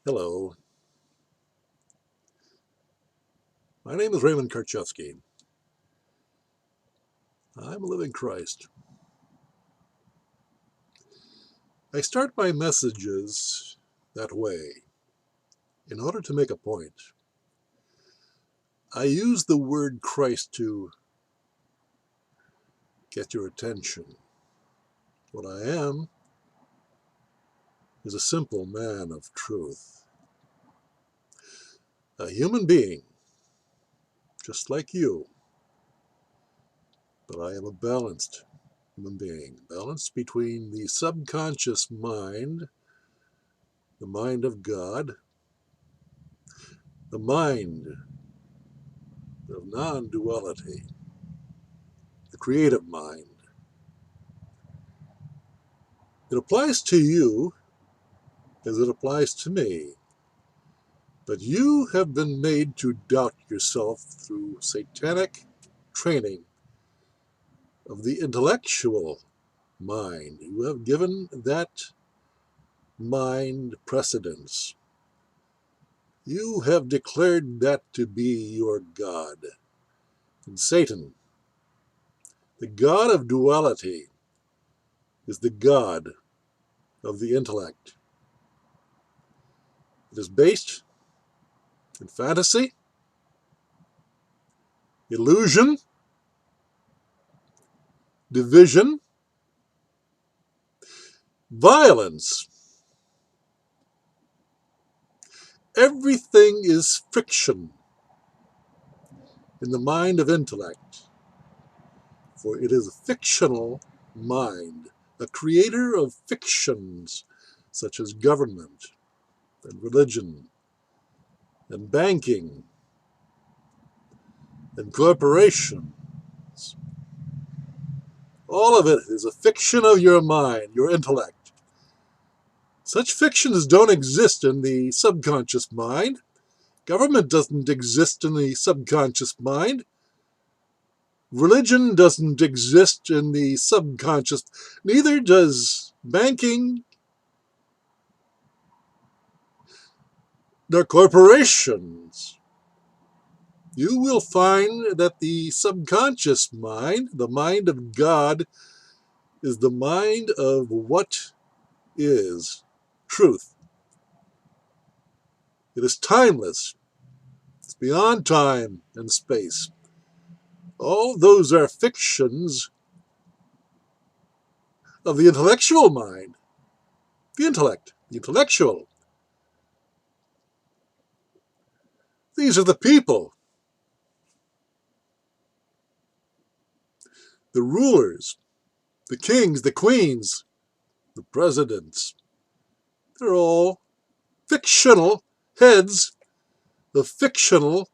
Hello, my name is Raymond Karcyzewski. I'm a living Christ. I start my messages that way. In order to make a point, I use the word Christ to get your attention. What I am is a simple man of truth. A human being, just like you. But I am a balanced human being, balanced between the subconscious mind, the mind of God, the mind of non-duality, the creative mind. It applies to you as it applies to me, but you have been made to doubt yourself through satanic training of the intellectual mind. You have given that mind precedence. You have declared that to be your God. And Satan, the God of duality, is the God of the intellect. It is based in fantasy, illusion, division, violence. Everything is fiction in the mind of intellect, for it is a fictional mind, a creator of fictions such as government and religion and banking and corporations. All of it is a fiction of your mind, your intellect. Such fictions don't exist in the subconscious mind. Government doesn't exist in the subconscious mind. Religion doesn't exist in the subconscious. Neither does banking nor corporations. You will find that the subconscious mind, the mind of God, is the mind of what is truth. It is timeless. It's beyond time and space. All those are fictions of the intellectual mind. The intellect, the intellectual. These are the people, the rulers, the kings, the queens, the presidents. They're all fictional heads of fictional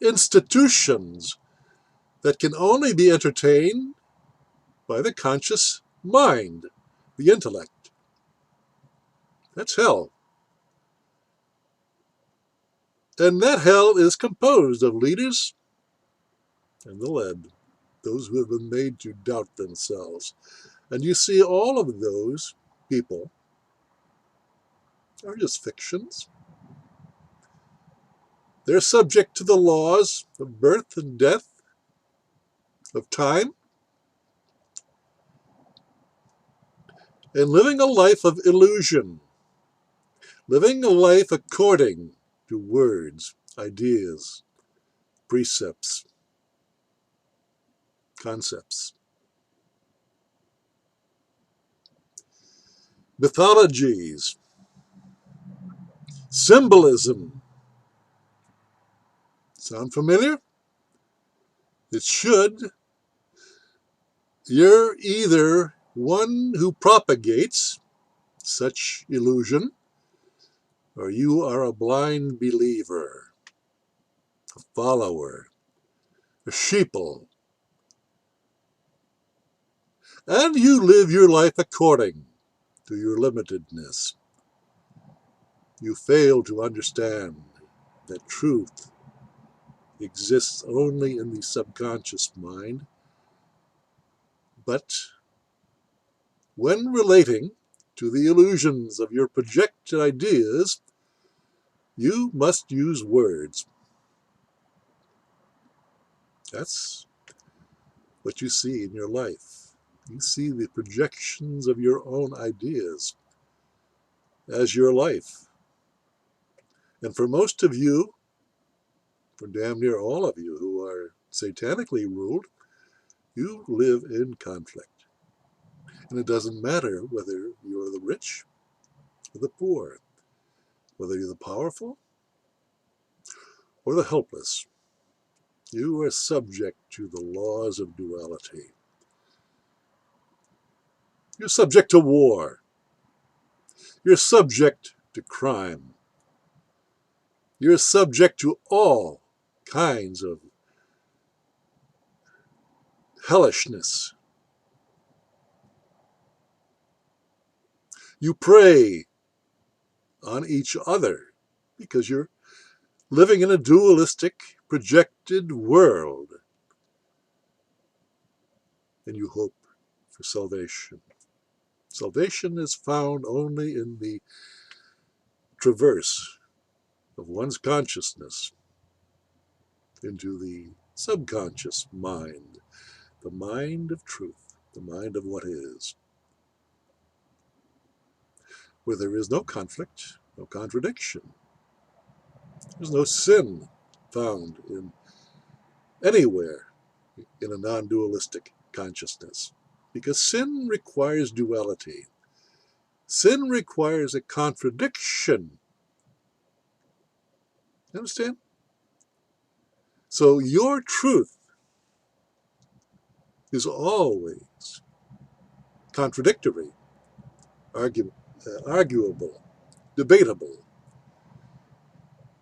institutions that can only be entertained by the conscious mind, the intellect. That's hell. And that hell is composed of leaders and the led, those who have been made to doubt themselves. And you see, all of those people are just fictions. They're subject to the laws of birth and death, of time, and living a life of illusion, living a life according to words, ideas, precepts, concepts, mythologies, symbolism. Sound familiar? It should. You're either one who propagates such illusion, or you are a blind believer, a follower, a sheeple. And you live your life according to your limitedness. You fail to understand that truth exists only in the subconscious mind, but when relating to the illusions of your projected ideas, You must use words. That's what you see in your life. You see the projections of your own ideas as your life. And for most of you, for damn near all of you who are satanically ruled, you live in conflict. And it doesn't matter whether you're the rich or the poor, whether you're the powerful or the helpless. You are subject to the laws of duality. You're subject to war. You're subject to crime. You're subject to all kinds of hellishness. You prey on each other because you're living in a dualistic, projected world, and you hope for salvation. Salvation is found only in the traverse of one's consciousness into the subconscious mind, the mind of truth, the mind of what is, where there is no conflict, no contradiction. There's no sin found in anywhere in a non-dualistic consciousness, because sin requires duality. Sin requires a contradiction. You understand? So your truth is always contradictory, arguable, debatable.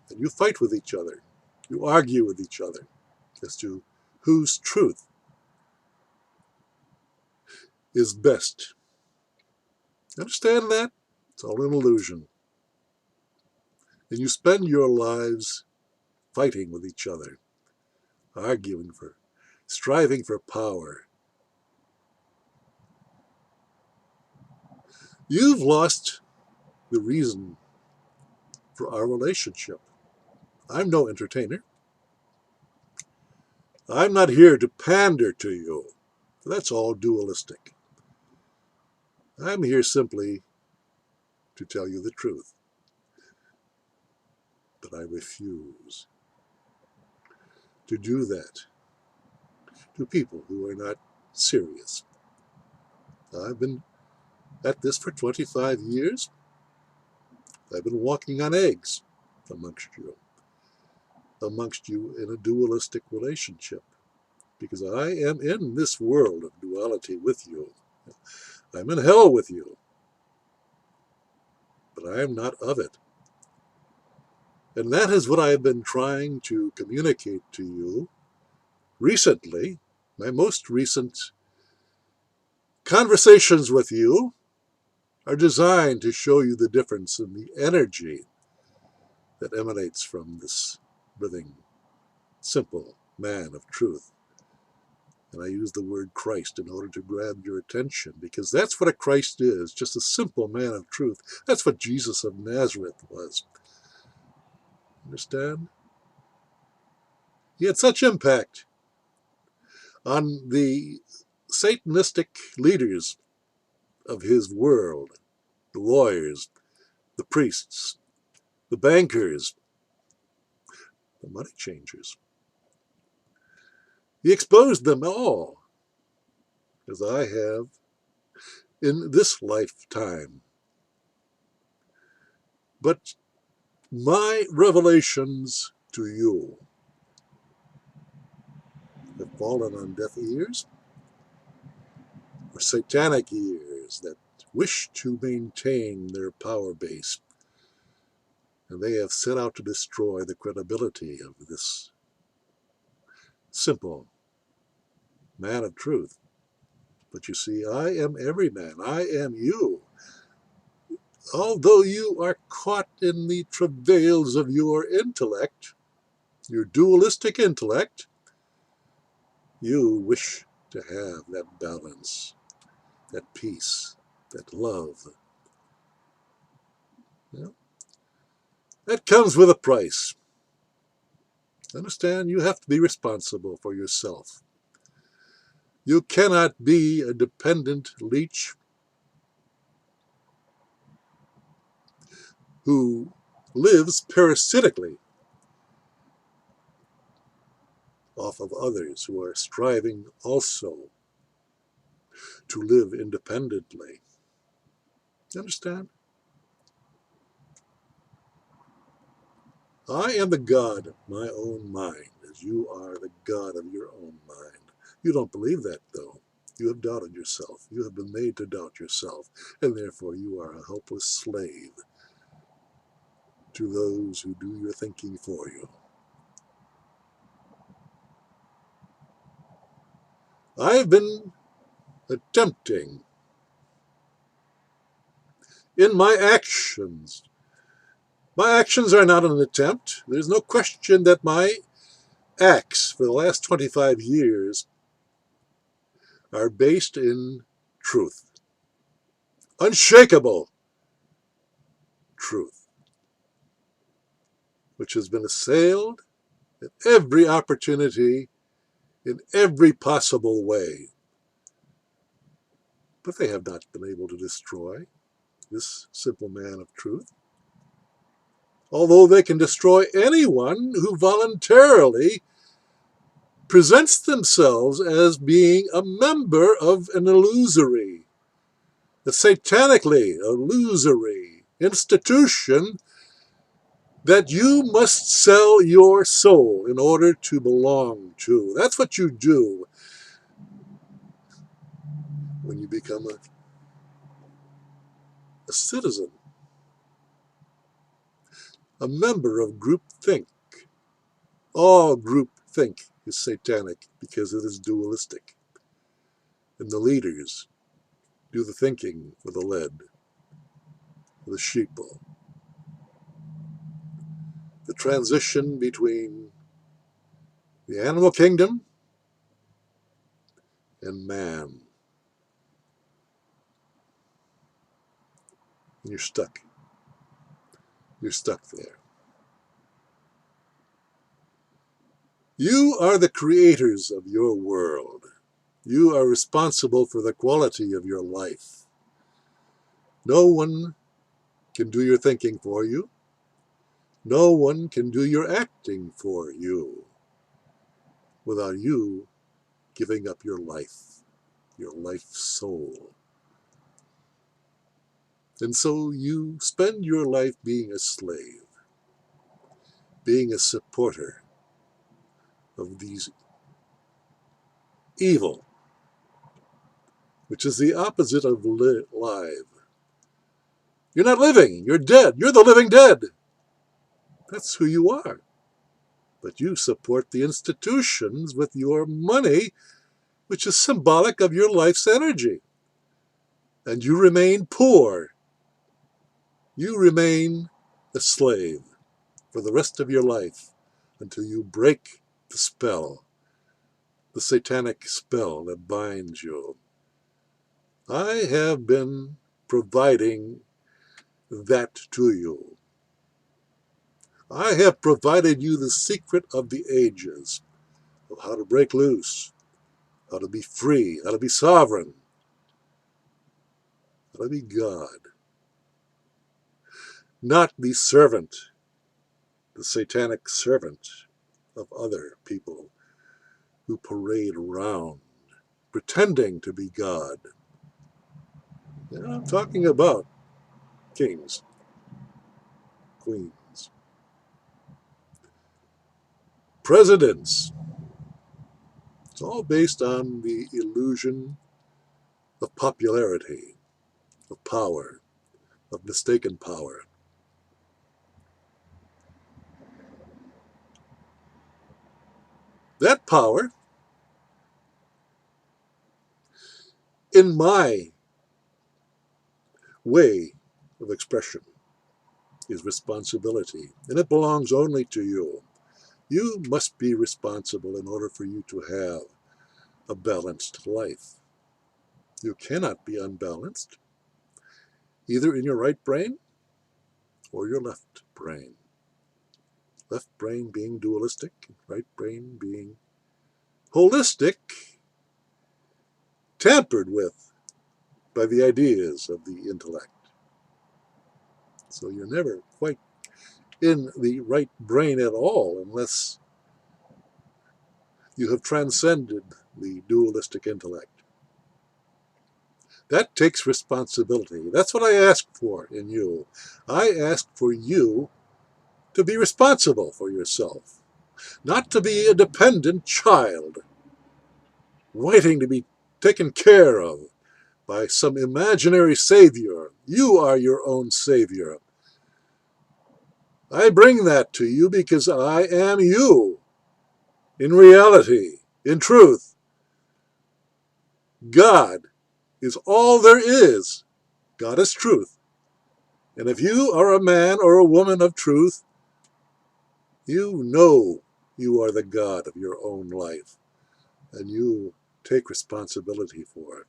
And you fight with each other. You argue with each other as to whose truth is best. Understand that? It's all an illusion. And you spend your lives fighting with each other, arguing for, striving for power. You've lost the reason for our relationship. I'm no entertainer. I'm not here to pander to you. That's all dualistic. I'm here simply to tell you the truth. But I refuse to do that to people who are not serious. I've been at this for 25 years. I've been walking on eggs amongst you in a dualistic relationship, because I am in this world of duality with you. I'm in hell with you, but I am not of it. And that is what I've been trying to communicate to you recently. My most recent conversations with you are designed to show you the difference in the energy that emanates from this living, simple man of truth. And I use the word Christ in order to grab your attention, because that's what a Christ is, just a simple man of truth. That's what Jesus of Nazareth was. Understand? He had such impact on the Satanistic leaders of his world, the lawyers, the priests, the bankers, the money changers. He exposed them all, as I have in this lifetime. But my revelations to you have fallen on deaf ears, or satanic ears that wish to maintain their power base. And they have set out to destroy the credibility of this simple man of truth. But you see, I am every man. I am you. Although you are caught in the travails of your intellect, your dualistic intellect, you wish to have that balance, that peace, that love. Yeah? That comes with a price. Understand, you have to be responsible for yourself. You cannot be a dependent leech who lives parasitically off of others who are striving also to live independently. Understand? I am the God of my own mind, as you are the God of your own mind. You don't believe that, though. You have doubted yourself. You have been made to doubt yourself, and therefore you are a helpless slave to those who do your thinking for you. I've been attempting in my actions. My actions are not an attempt. There's no question that my acts for the last 25 years are based in truth, unshakable truth, which has been assailed at every opportunity in every possible way. But they have not been able to destroy this simple man of truth, although they can destroy anyone who voluntarily presents themselves as being a member of an illusory, a satanically illusory institution that you must sell your soul in order to belong to. That's what you do when you become a citizen, a member of group think. All group think is satanic because it is dualistic. And the leaders do the thinking for the lead, for the sheeple. The transition between the animal kingdom and man. And you're stuck. You're stuck there. You are the creators of your world. You are responsible for the quality of your life. No one can do your thinking for you. No one can do your acting for you without you giving up your life soul. And so you spend your life being a slave, being a supporter of these evil, which is the opposite of live. You're not living, you're dead. You're the living dead. That's who you are. But you support the institutions with your money, which is symbolic of your life's energy. And you remain poor. You remain a slave for the rest of your life until you break the spell, the satanic spell that binds you. I have been providing that to you. I have provided you the secret of the ages of how to break loose, how to be free, how to be sovereign, how to be God. Not the servant, the satanic servant of other people who parade around pretending to be God. And I'm talking about kings, queens, presidents. It's all based on the illusion of popularity, of power, of mistaken power. That power, in my way of expression, is responsibility, and it belongs only to you. You must be responsible in order for you to have a balanced life. You cannot be unbalanced, either in your right brain or your left brain. left brain being dualistic, right brain being holistic, tampered with by the ideas of the intellect. So you're never quite in the right brain at all unless you have transcended the dualistic intellect. That takes responsibility. That's what I ask for in you. I ask for you to be responsible for yourself, not to be a dependent child, waiting to be taken care of by some imaginary savior. You are your own savior. I bring that to you because I am you. In reality, in truth, God is all there is. God is truth. And if you are a man or a woman of truth, you know you are the God of your own life, and you take responsibility for it.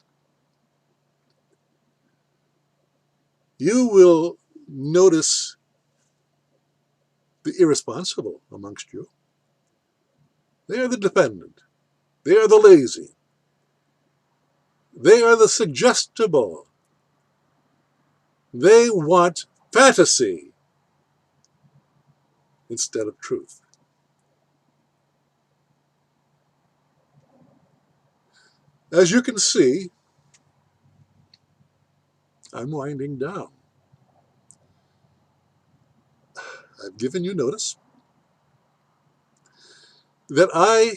You will notice the irresponsible amongst you. They are the dependent. They are the lazy. They are the suggestible. They want fantasy instead of truth. As you can see, I'm winding down. I've given you notice that I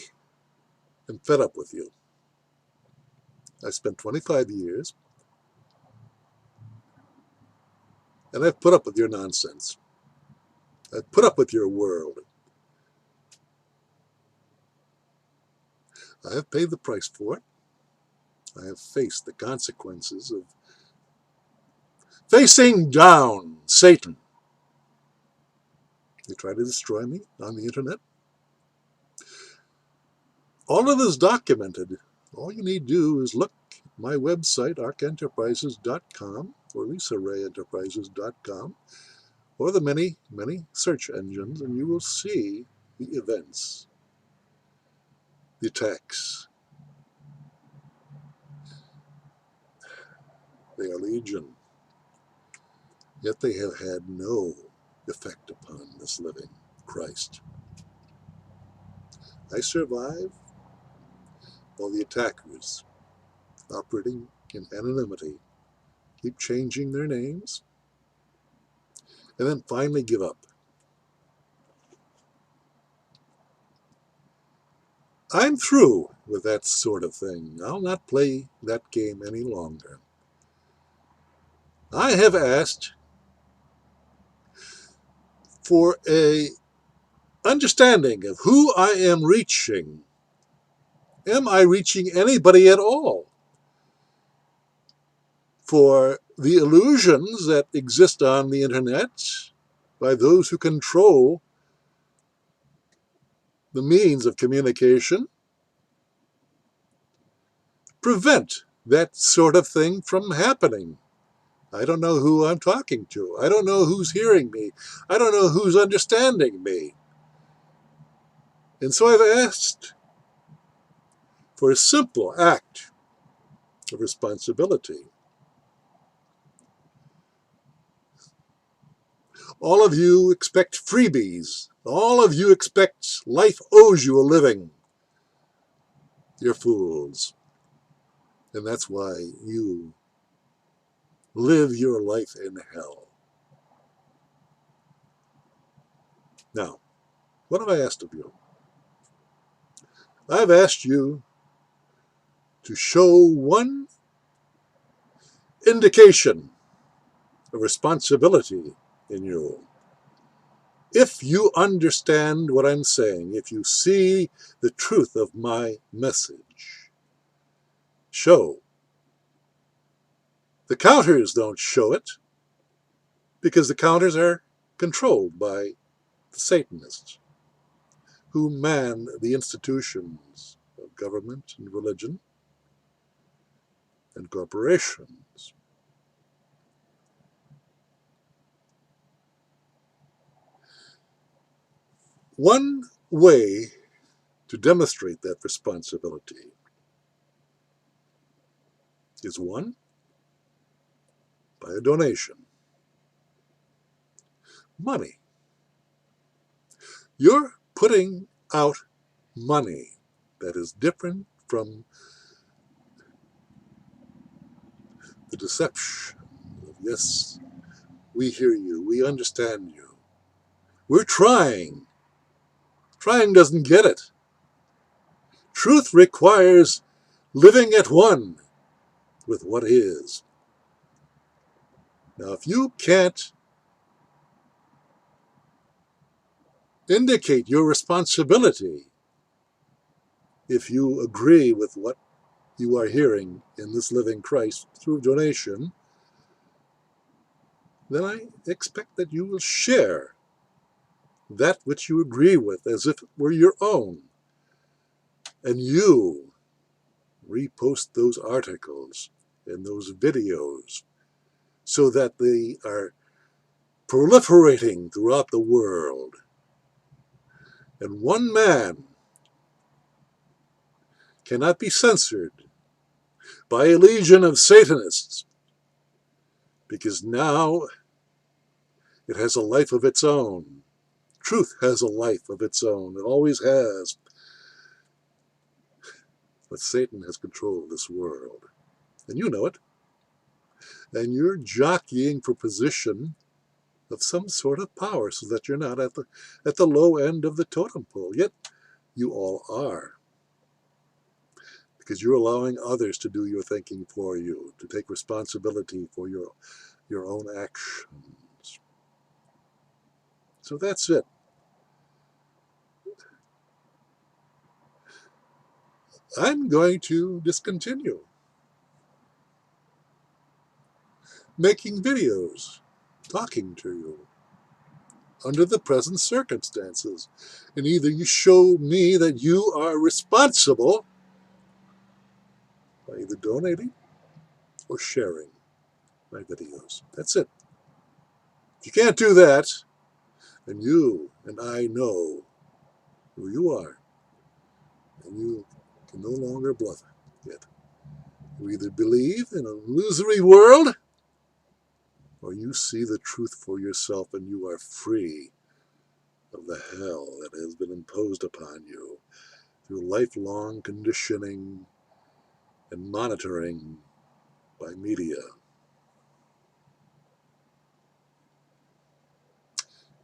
am fed up with you. I spent 25 years, and I've put up with your nonsense. I've put up with your world. I have paid the price for it. I have faced the consequences of facing down Satan. They try to destroy me on the internet. All of it is documented. All you need to do is look at my website, arkenterprises.com or lisarayenterprises.com, or the many, many search engines, and you will see the events, the attacks. They are legion, yet they have had no effect upon this living Christ. I survive while the attackers, operating in anonymity, keep changing their names, and then finally give up. I'm through with that sort of thing. I'll not play that game any longer. I have asked for a understanding of who I am reaching. Am I reaching anybody at all? For the illusions that exist on the internet by those who control the means of communication prevent that sort of thing from happening. I don't know who I'm talking to. I don't know who's hearing me. I don't know who's understanding me. And so I've asked for a simple act of responsibility. All of you expect freebies. All of you expect life owes you a living. You're fools. And that's why you live your life in hell. Now, what have I asked of you? I've asked you to show one indication of responsibility in you. If you understand what I'm saying, if you see the truth of my message, show. The counters don't show it because the counters are controlled by the Satanists who man the institutions of government and religion and corporations. One way to demonstrate that responsibility is one, by a donation. Money. You're putting out money that is different from the deception of, yes, we hear you, we understand you. We're trying. Trying doesn't get it. Truth requires living at one with what is. Now, if you can't indicate your responsibility, if you agree with what you are hearing in this living Christ through donation, then I expect that you will share that which you agree with as if it were your own. And you repost those articles and those videos so that they are proliferating throughout the world. And one man cannot be censored by a legion of Satanists, because now it has a life of its own. Truth has a life of its own. It always has. But Satan has control of this world. And you know it. And you're jockeying for position of some sort of power so that you're not at the low end of the totem pole. Yet you all are. Because you're allowing others to do your thinking for you, to take responsibility for your own actions. So that's it. I'm going to discontinue making videos, talking to you under the present circumstances. And either you show me that you are responsible by either donating or sharing my videos. That's it. If you can't do that, then you and I know who you are. And you can no longer bluff it. You either believe in an illusory world, or you see the truth for yourself and you are free of the hell that has been imposed upon you through lifelong conditioning and monitoring by media.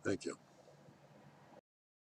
Thank you.